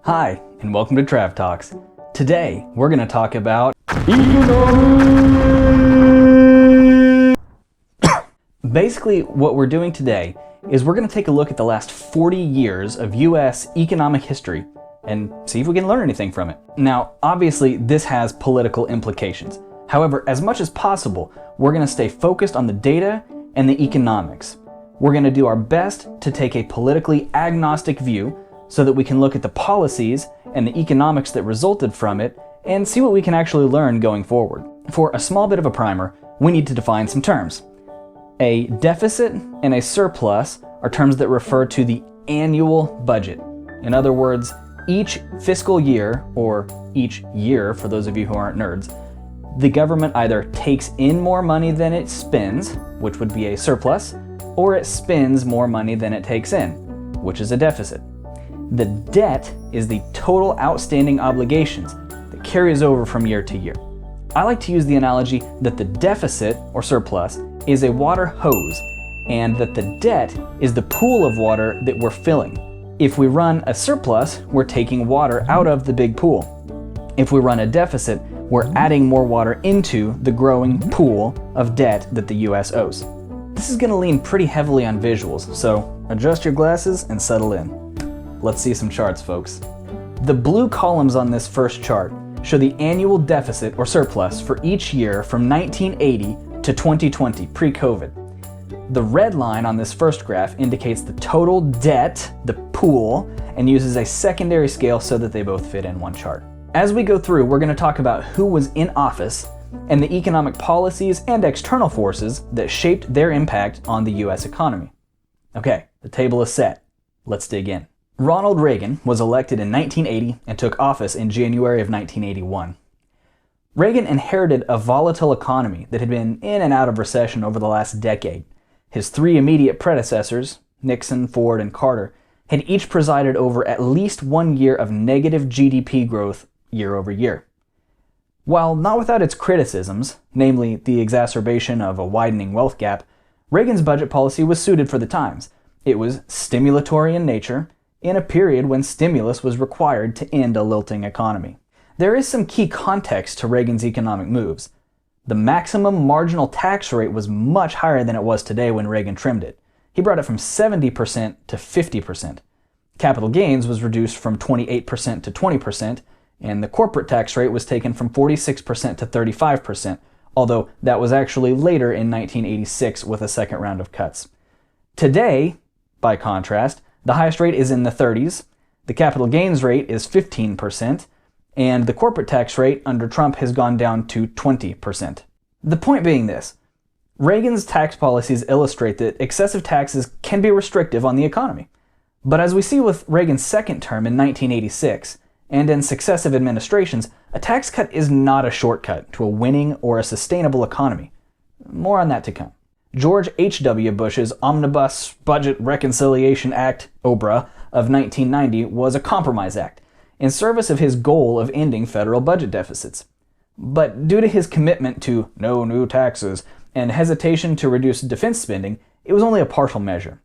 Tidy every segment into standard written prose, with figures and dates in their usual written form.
Hi, and welcome to Trav Talks. Today, we're going to talk about Basically, what we're doing today is we're going to take a look at the last 40 years of U.S. economic history and see if we can learn anything from it. Now, obviously, this has political implications. However, as much as possible, we're going to stay focused on the data and the economics. We're going to do our best to take a politically agnostic view so that we can look at the policies and the economics that resulted from it and see what we can actually learn going forward. For a small bit of a primer, we need to define some terms. A deficit and a surplus are terms that refer to the annual budget. In other words, each fiscal year, or each year for those of you who aren't nerds, the government either takes in more money than it spends, which would be a surplus, or it spends more money than it takes in, which is a deficit. The debt is the total outstanding obligations that carries over from year to year. I like to use the analogy that the deficit, or surplus, is a water hose, and that the debt is the pool of water that we're filling. If we run a surplus, we're taking water out of the big pool. If we run a deficit, we're adding more water into the growing pool of debt that the US owes. This is going to lean pretty heavily on visuals, so adjust your glasses and settle in. Let's see some charts, folks. The blue columns on this first chart show the annual deficit or surplus for each year from 1980 to 2020, pre-COVID. The red line on this first graph indicates the total debt, the pool, and uses a secondary scale so that they both fit in one chart. As we go through, we're going to talk about who was in office and the economic policies and external forces that shaped their impact on the US economy. Okay, the table is set. Let's dig in. Ronald Reagan was elected in 1980 and took office in January of 1981. Reagan inherited a volatile economy that had been in and out of recession over the last decade. His three immediate predecessors, Nixon, Ford, and Carter, had each presided over at least 1 year of negative GDP growth year over year. While not without its criticisms, namely the exacerbation of a widening wealth gap, Reagan's budget policy was suited for the times. It was stimulatory in nature, in a period when stimulus was required to end a lilting economy. There is some key context to Reagan's economic moves. The maximum marginal tax rate was much higher than it was today when Reagan trimmed it. He brought it from 70% to 50%. Capital gains was reduced from 28% to 20%, and the corporate tax rate was taken from 46% to 35%, although that was actually later in 1986 with a second round of cuts. Today, by contrast, the highest rate is in the 30s, the capital gains rate is 15%, and the corporate tax rate under Trump has gone down to 20%. The point being this: Reagan's tax policies illustrate that excessive taxes can be restrictive on the economy. But as we see with Reagan's second term in 1986, and in successive administrations, a tax cut is not a shortcut to a winning or a sustainable economy. More on that to come. George H.W. Bush's Omnibus Budget Reconciliation Act, OBRA, of 1990 was a compromise act in service of his goal of ending federal budget deficits. But due to his commitment to no new taxes and hesitation to reduce defense spending, it was only a partial measure.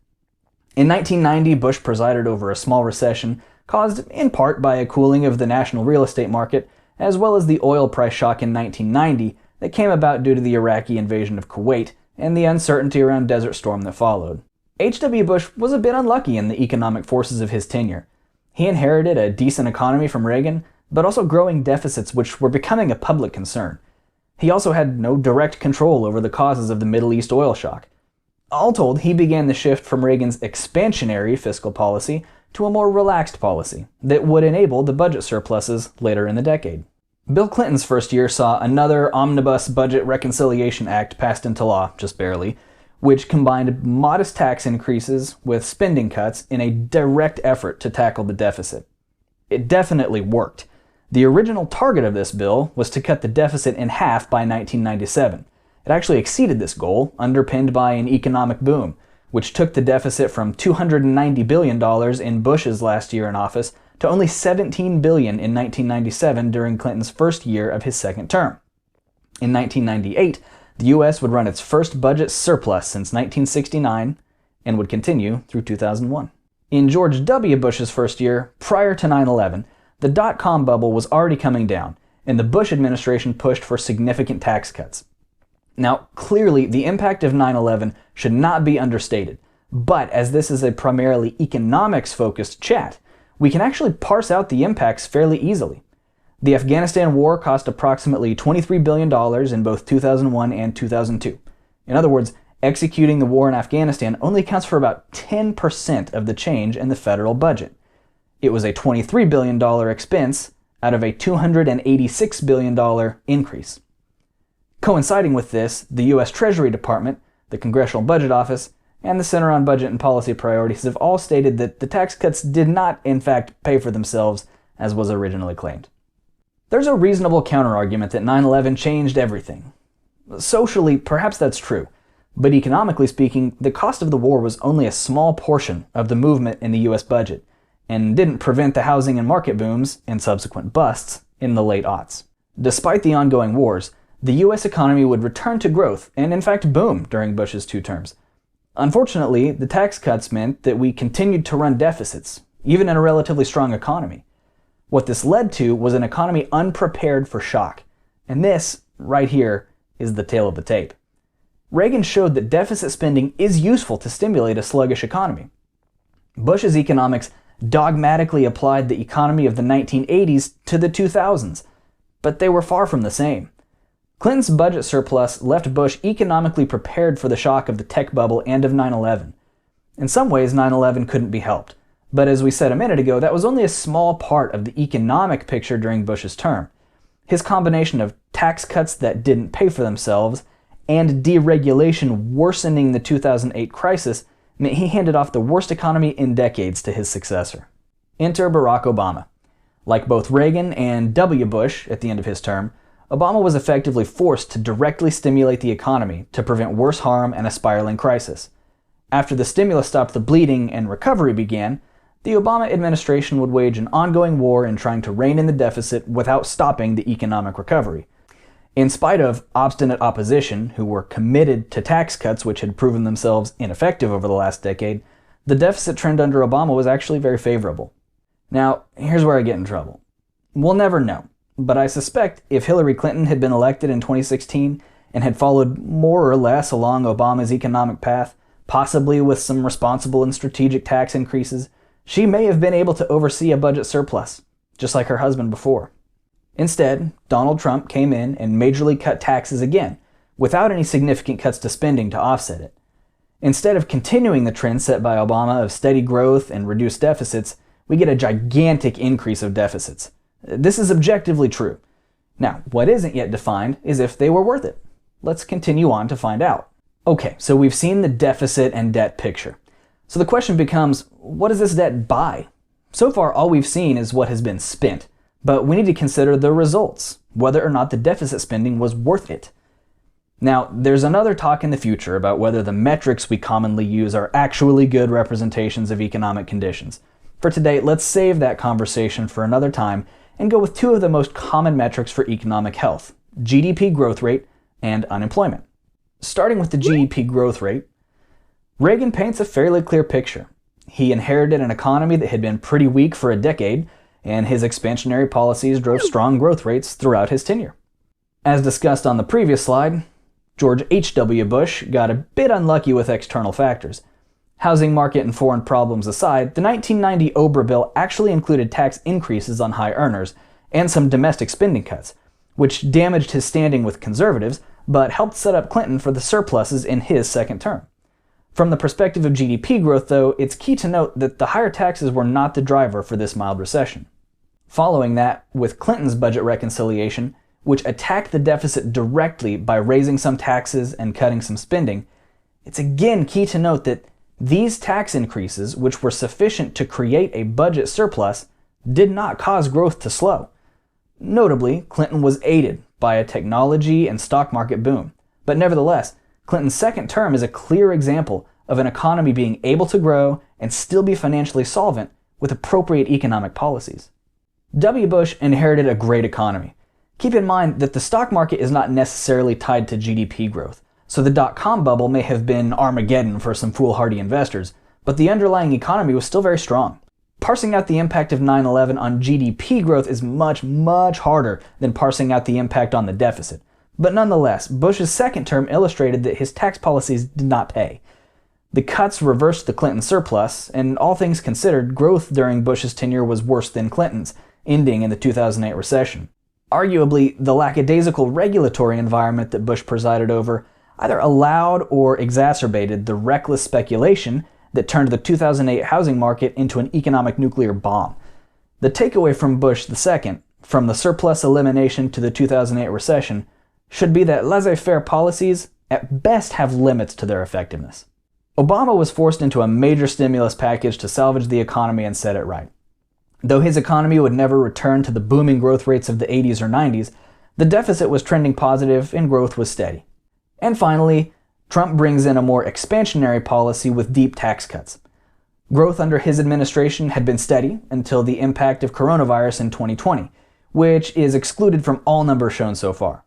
In 1990, Bush presided over a small recession caused in part by a cooling of the national real estate market, as well as the oil price shock in 1990 that came about due to the Iraqi invasion of Kuwait and the uncertainty around Desert Storm that followed. H.W. Bush was a bit unlucky in the economic forces of his tenure. He inherited a decent economy from Reagan, but also growing deficits which were becoming a public concern. He also had no direct control over the causes of the Middle East oil shock. All told, he began the shift from Reagan's expansionary fiscal policy to a more relaxed policy that would enable the budget surpluses later in the decade. Bill Clinton's first year saw another Omnibus Budget Reconciliation Act passed into law, just barely, which combined modest tax increases with spending cuts in a direct effort to tackle the deficit. It definitely worked. The original target of this bill was to cut the deficit in half by 1997. It actually exceeded this goal, underpinned by an economic boom, which took the deficit from $290 billion in Bush's last year in office to only $17 billion in 1997 during Clinton's first year of his second term. In 1998, the U.S. would run its first budget surplus since 1969 and would continue through 2001. In George W. Bush's first year, prior to 9/11, the dot-com bubble was already coming down, and the Bush administration pushed for significant tax cuts. Now, clearly, the impact of 9/11 should not be understated, but as this is a primarily economics-focused chat, we can actually parse out the impacts fairly easily. The Afghanistan war cost approximately $23 billion in both 2001 and 2002. In other words, executing the war in Afghanistan only accounts for about 10% of the change in the federal budget. It was a $23 billion expense out of a $286 billion increase. Coinciding with this, the U.S. Treasury Department, the Congressional Budget Office, and the Center on Budget and Policy Priorities have all stated that the tax cuts did not, in fact, pay for themselves as was originally claimed. There's a reasonable counterargument that 9/11 changed everything. Socially, perhaps that's true, but economically speaking, the cost of the war was only a small portion of the movement in the U.S. budget, and didn't prevent the housing and market booms and subsequent busts in the late aughts. Despite the ongoing wars, the U.S. economy would return to growth and in fact boom during Bush's 2 terms. Unfortunately, the tax cuts meant that we continued to run deficits, even in a relatively strong economy. What this led to was an economy unprepared for shock, and this, right here, is the tale of the tape. Reagan showed that deficit spending is useful to stimulate a sluggish economy. Bush's economics dogmatically applied the economy of the 1980s to the 2000s, but they were far from the same. Clinton's budget surplus left Bush economically prepared for the shock of the tech bubble and of 9/11. In some ways, 9/11 couldn't be helped, but as we said a minute ago, that was only a small part of the economic picture during Bush's term. His combination of tax cuts that didn't pay for themselves and deregulation worsening the 2008 crisis meant he handed off the worst economy in decades to his successor. Enter Barack Obama. Like both Reagan and W. Bush at the end of his term, Obama was effectively forced to directly stimulate the economy to prevent worse harm and a spiraling crisis. After the stimulus stopped the bleeding and recovery began, the Obama administration would wage an ongoing war in trying to rein in the deficit without stopping the economic recovery. In spite of obstinate opposition, who were committed to tax cuts which had proven themselves ineffective over the last decade, the deficit trend under Obama was actually very favorable. Now, here's where I get in trouble. We'll never know, but I suspect if Hillary Clinton had been elected in 2016 and had followed more or less along Obama's economic path, possibly with some responsible and strategic tax increases, she may have been able to oversee a budget surplus, just like her husband before. Instead, Donald Trump came in and majorly cut taxes again, without any significant cuts to spending to offset it. Instead of continuing the trend set by Obama of steady growth and reduced deficits, we get a gigantic increase of deficits. This is objectively true. Now, what isn't yet defined is if they were worth it. Let's continue on to find out. Okay, so we've seen the deficit and debt picture. So the question becomes, what does this debt buy? So far, all we've seen is what has been spent, but we need to consider the results, whether or not the deficit spending was worth it. Now, there's another talk in the future about whether the metrics we commonly use are actually good representations of economic conditions. For today, let's save that conversation for another time and go with 2 of the most common metrics for economic health: GDP growth rate and unemployment. Starting with the GDP growth rate, Reagan paints a fairly clear picture. He inherited an economy that had been pretty weak for a decade, and his expansionary policies drove strong growth rates throughout his tenure. As discussed on the previous slide, George H.W. Bush got a bit unlucky with external factors. Housing market and foreign problems aside, the 1990 OBRA bill actually included tax increases on high earners and some domestic spending cuts, which damaged his standing with conservatives, but helped set up Clinton for the surpluses in his second term. From the perspective of GDP growth, though, it's key to note that the higher taxes were not the driver for this mild recession. Following that, with Clinton's budget reconciliation, which attacked the deficit directly by raising some taxes and cutting some spending, it's again key to note that these tax increases, which were sufficient to create a budget surplus, did not cause growth to slow. Notably, Clinton was aided by a technology and stock market boom, but nevertheless, Clinton's second term is a clear example of an economy being able to grow and still be financially solvent with appropriate economic policies. W. Bush inherited a great economy. Keep in mind that the stock market is not necessarily tied to GDP growth, so the dot-com bubble may have been Armageddon for some foolhardy investors, but the underlying economy was still very strong. Parsing out the impact of 9/11 on GDP growth is much, much harder than parsing out the impact on the deficit. But nonetheless, Bush's second term illustrated that his tax policies did not pay. The cuts reversed the Clinton surplus, and all things considered, growth during Bush's tenure was worse than Clinton's, ending in the 2008 recession. Arguably, the lackadaisical regulatory environment that Bush presided over either allowed or exacerbated the reckless speculation that turned the 2008 housing market into an economic nuclear bomb. The takeaway from Bush II, from the surplus elimination to the 2008 recession, should be that laissez-faire policies at best have limits to their effectiveness. Obama was forced into a major stimulus package to salvage the economy and set it right. Though his economy would never return to the booming growth rates of the 80s or 90s, the deficit was trending positive and growth was steady. And finally, Trump brings in a more expansionary policy with deep tax cuts. Growth under his administration had been steady until the impact of coronavirus in 2020, which is excluded from all numbers shown so far.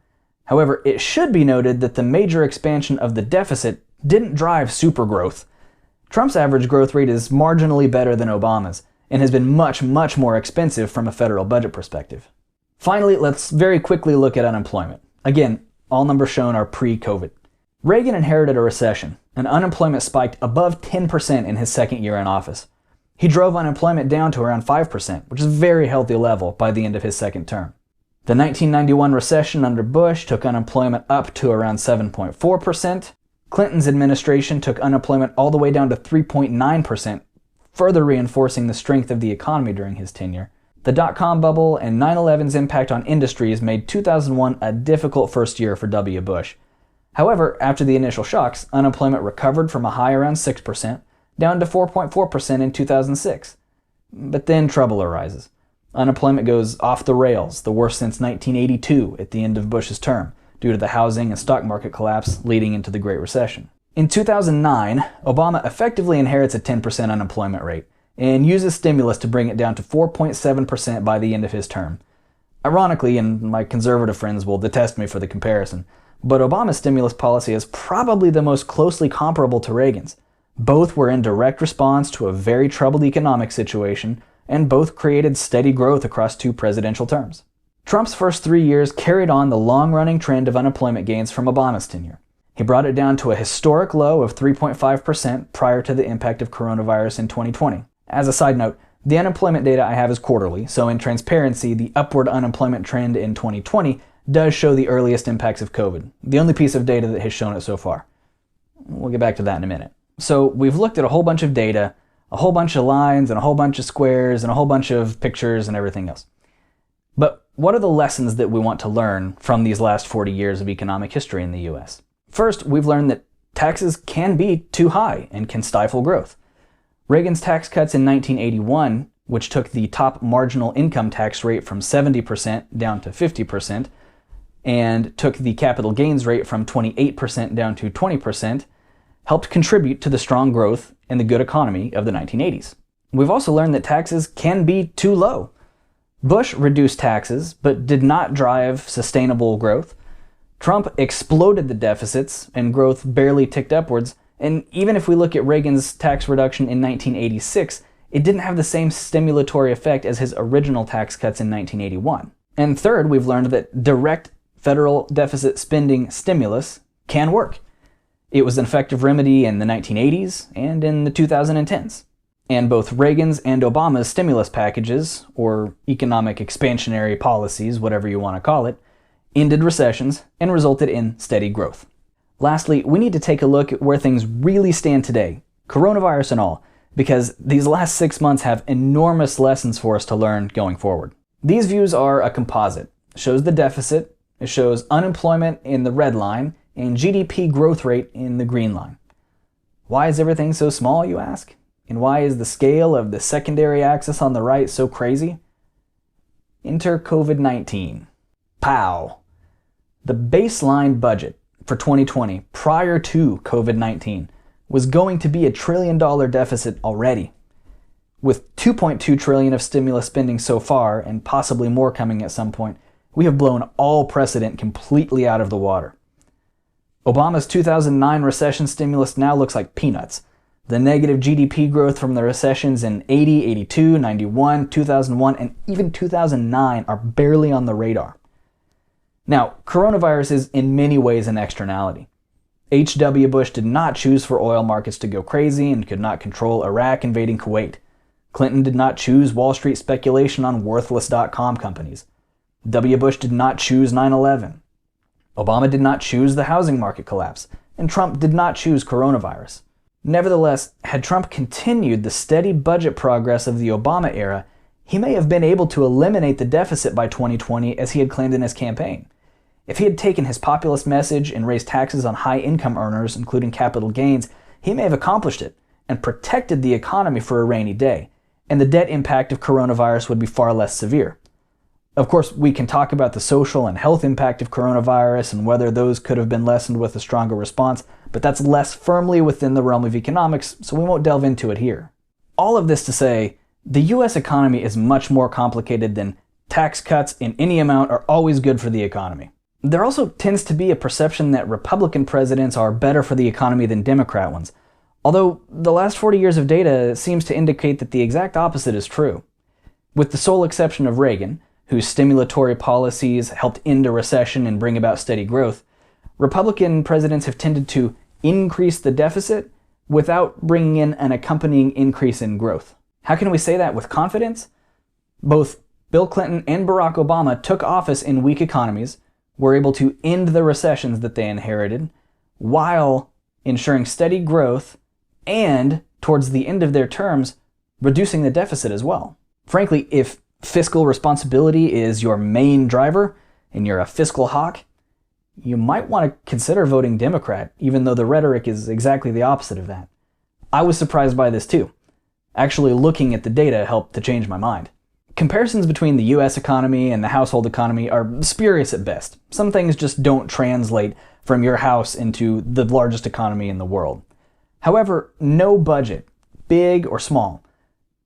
However, it should be noted that the major expansion of the deficit didn't drive super growth. Trump's average growth rate is marginally better than Obama's, and has been much, much more expensive from a federal budget perspective. Finally, let's very quickly look at unemployment. Again, all numbers shown are pre-COVID. Reagan inherited a recession, and unemployment spiked above 10% in his second year in office. He drove unemployment down to around 5%, which is a very healthy level by the end of his second term. The 1991 recession under Bush took unemployment up to around 7.4%. Clinton's administration took unemployment all the way down to 3.9%, further reinforcing the strength of the economy during his tenure. The dot-com bubble and 9/11's impact on industries made 2001 a difficult first year for W. Bush. However, after the initial shocks, unemployment recovered from a high around 6%, down to 4.4% in 2006. But then trouble arises. Unemployment goes off the rails, the worst since 1982 at the end of Bush's term, due to the housing and stock market collapse leading into the Great Recession. In 2009, Obama effectively inherits a 10% unemployment rate and uses stimulus to bring it down to 4.7% by the end of his term. Ironically, and my conservative friends will detest me for the comparison, but Obama's stimulus policy is probably the most closely comparable to Reagan's. Both were in direct response to a very troubled economic situation, and both created steady growth across 2 presidential terms. Trump's first 3 years carried on the long-running trend of unemployment gains from Obama's tenure. He brought it down to a historic low of 3.5% prior to the impact of coronavirus in 2020. As a side note, the unemployment data I have is quarterly, so in transparency, the upward unemployment trend in 2020 does show the earliest impacts of COVID, the only piece of data that has shown it so far. We'll get back to that in a minute. So we've looked at a whole bunch of data, a whole bunch of lines and a whole bunch of squares and a whole bunch of pictures and everything else. But what are the lessons that we want to learn from these last 40 years of economic history in the US? First, we've learned that taxes can be too high and can stifle growth. Reagan's tax cuts in 1981, which took the top marginal income tax rate from 70% down to 50%, and took the capital gains rate from 28% down to 20%, helped contribute to the strong growth and the good economy of the 1980s. We've also learned that taxes can be too low. Bush reduced taxes, but did not drive sustainable growth. Trump exploded the deficits, and growth barely ticked upwards. And even if we look at Reagan's tax reduction in 1986, it didn't have the same stimulatory effect as his original tax cuts in 1981. And third, we've learned that direct federal deficit spending stimulus can work. It was an effective remedy in the 1980s and in the 2010s. And both Reagan's and Obama's stimulus packages, or economic expansionary policies, whatever you want to call it, ended recessions and resulted in steady growth. Lastly, we need to take a look at where things really stand today, coronavirus and all, because these last 6 months have enormous lessons for us to learn going forward. These views are a composite. It shows the deficit, it shows unemployment in the red line, and GDP growth rate in the green line. Why is everything so small, you ask? And why is the scale of the secondary axis on the right so crazy? Enter COVID-19. Pow! The baseline budget for 2020 prior to COVID-19 was going to be $1 trillion deficit already. With $2.2 trillion of stimulus spending so far, and possibly more coming at some point, we have blown all precedent completely out of the water. Obama's 2009 recession stimulus now looks like peanuts. The negative GDP growth from the recessions in 80, 82, 91, 2001, and even 2009 are barely on the radar. Now, coronavirus is in many ways an externality. H.W. Bush did not choose for oil markets to go crazy and could not control Iraq invading Kuwait. Clinton did not choose Wall Street speculation on worthless .com companies. W. Bush did not choose 9/11. Obama did not choose the housing market collapse, and Trump did not choose coronavirus. Nevertheless, had Trump continued the steady budget progress of the Obama era, he may have been able to eliminate the deficit by 2020 as he had claimed in his campaign. If he had taken his populist message and raised taxes on high-income earners, including capital gains, he may have accomplished it and protected the economy for a rainy day, and the debt impact of coronavirus would be far less severe. Of course, we can talk about the social and health impact of coronavirus and whether those could have been lessened with a stronger response, but that's less firmly within the realm of economics, so we won't delve into it here. All of this to say, the US economy is much more complicated than tax cuts in any amount are always good for the economy. There also tends to be a perception that Republican presidents are better for the economy than Democrat ones, although the last 40 years of data seems to indicate that the exact opposite is true. With the sole exception of Reagan, whose stimulatory policies helped end a recession and bring about steady growth, Republican presidents have tended to increase the deficit without bringing in an accompanying increase in growth. How can we say that with confidence? Both Bill Clinton and Barack Obama took office in weak economies, were able to end the recessions that they inherited, while ensuring steady growth and, towards the end of their terms, reducing the deficit as well. Frankly, if fiscal responsibility is your main driver and you're a fiscal hawk, you might want to consider voting Democrat, even though the rhetoric is exactly the opposite of that. I was surprised by this too. Actually looking at the data helped to change my mind. Comparisons between the US economy and the household economy are spurious at best. Some things just don't translate from your house into the largest economy in the world. However, no budget, big or small,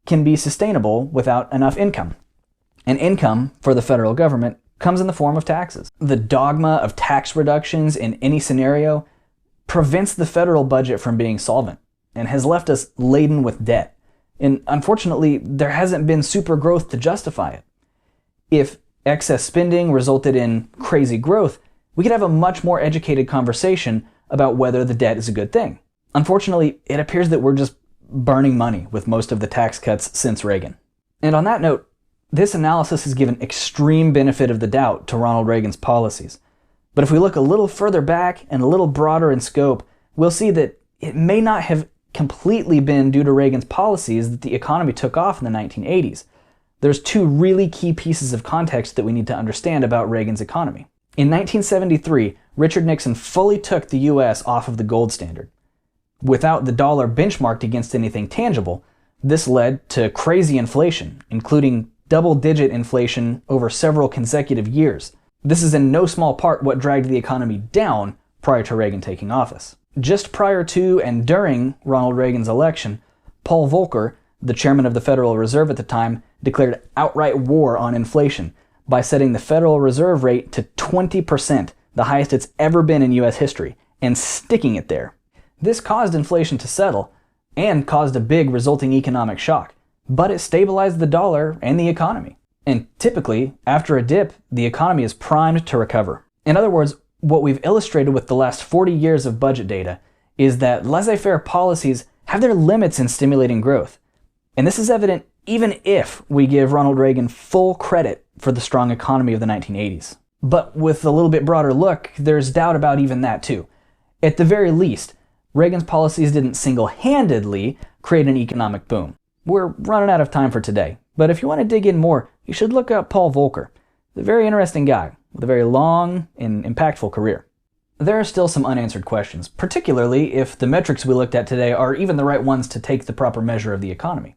can be sustainable without enough income. And income, for the federal government, comes in the form of taxes. The dogma of tax reductions in any scenario prevents the federal budget from being solvent and has left us laden with debt. And unfortunately, there hasn't been super growth to justify it. If excess spending resulted in crazy growth, we could have a much more educated conversation about whether the debt is a good thing. Unfortunately, it appears that we're just burning money with most of the tax cuts since Reagan. And on that note, this analysis has given extreme benefit of the doubt to Ronald Reagan's policies. But if we look a little further back and a little broader in scope, we'll see that it may not have completely been due to Reagan's policies that the economy took off in the 1980s. There's two really key pieces of context that we need to understand about Reagan's economy. In 1973, Richard Nixon fully took the US off of the gold standard. Without the dollar benchmarked against anything tangible, this led to crazy inflation, including double-digit inflation over several consecutive years. This is in no small part what dragged the economy down prior to Reagan taking office. Just prior to and during Ronald Reagan's election, Paul Volcker, the chairman of the Federal Reserve at the time, declared outright war on inflation by setting the Federal Reserve rate to 20%, the highest it's ever been in US history, and sticking it there. This caused inflation to settle and caused a big resulting economic shock, but it stabilized the dollar and the economy. And typically, after a dip, the economy is primed to recover. In other words, what we've illustrated with the last 40 years of budget data is that laissez-faire policies have their limits in stimulating growth. And this is evident even if we give Ronald Reagan full credit for the strong economy of the 1980s. But with a little bit broader look, there's doubt about even that too. At the very least, Reagan's policies didn't single-handedly create an economic boom. We're running out of time for today, but if you want to dig in more, you should look up Paul Volcker, a very interesting guy with a very long and impactful career. There are still some unanswered questions, particularly if the metrics we looked at today are even the right ones to take the proper measure of the economy.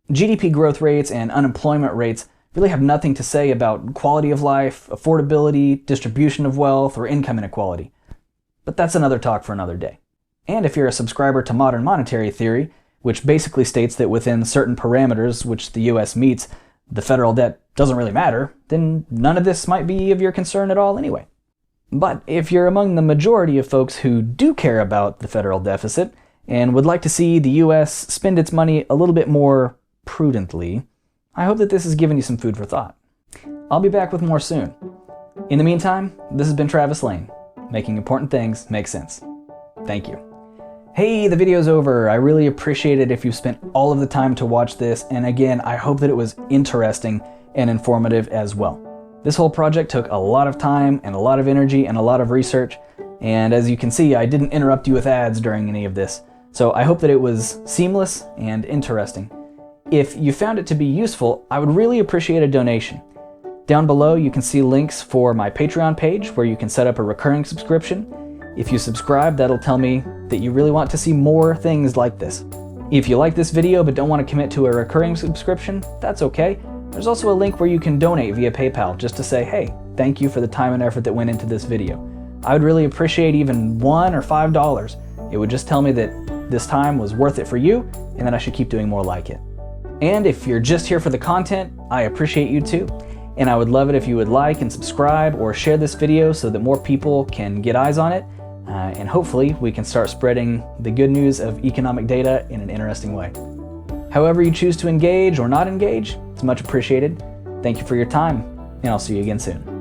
GDP growth rates and unemployment rates really have nothing to say about quality of life, affordability, distribution of wealth, or income inequality. But that's another talk for another day. And if you're a subscriber to modern monetary theory, which basically states that within certain parameters which the US meets, the federal debt doesn't really matter, then none of this might be of your concern at all anyway. But if you're among the majority of folks who do care about the federal deficit and would like to see the US spend its money a little bit more prudently, I hope that this has given you some food for thought. I'll be back with more soon. In the meantime, this has been Travis Lane, making important things make sense. Thank you. Hey, the video's over. I really appreciate it if you spent all of the time to watch this, and again, I hope that it was interesting and informative as well. This whole project took a lot of time and a lot of energy and a lot of research, and as you can see, I didn't interrupt you with ads during any of this, so I hope that it was seamless and interesting. If you found it to be useful, I would really appreciate a donation. Down below, you can see links for my Patreon page where you can set up a recurring subscription. If you subscribe, that'll tell me that you really want to see more things like this. If you like this video but don't want to commit to a recurring subscription, that's okay. There's also a link where you can donate via PayPal just to say, hey, thank you for the time and effort that went into this video. I would really appreciate even $1 or $5. It would just tell me that this time was worth it for you and that I should keep doing more like it. And if you're just here for the content, I appreciate you too. And I would love it if you would like and subscribe or share this video so that more people can get eyes on it. And hopefully we can start spreading the good news of economic data in an interesting way. However you choose to engage or not engage, it's much appreciated. Thank you for your time, and I'll see you again soon.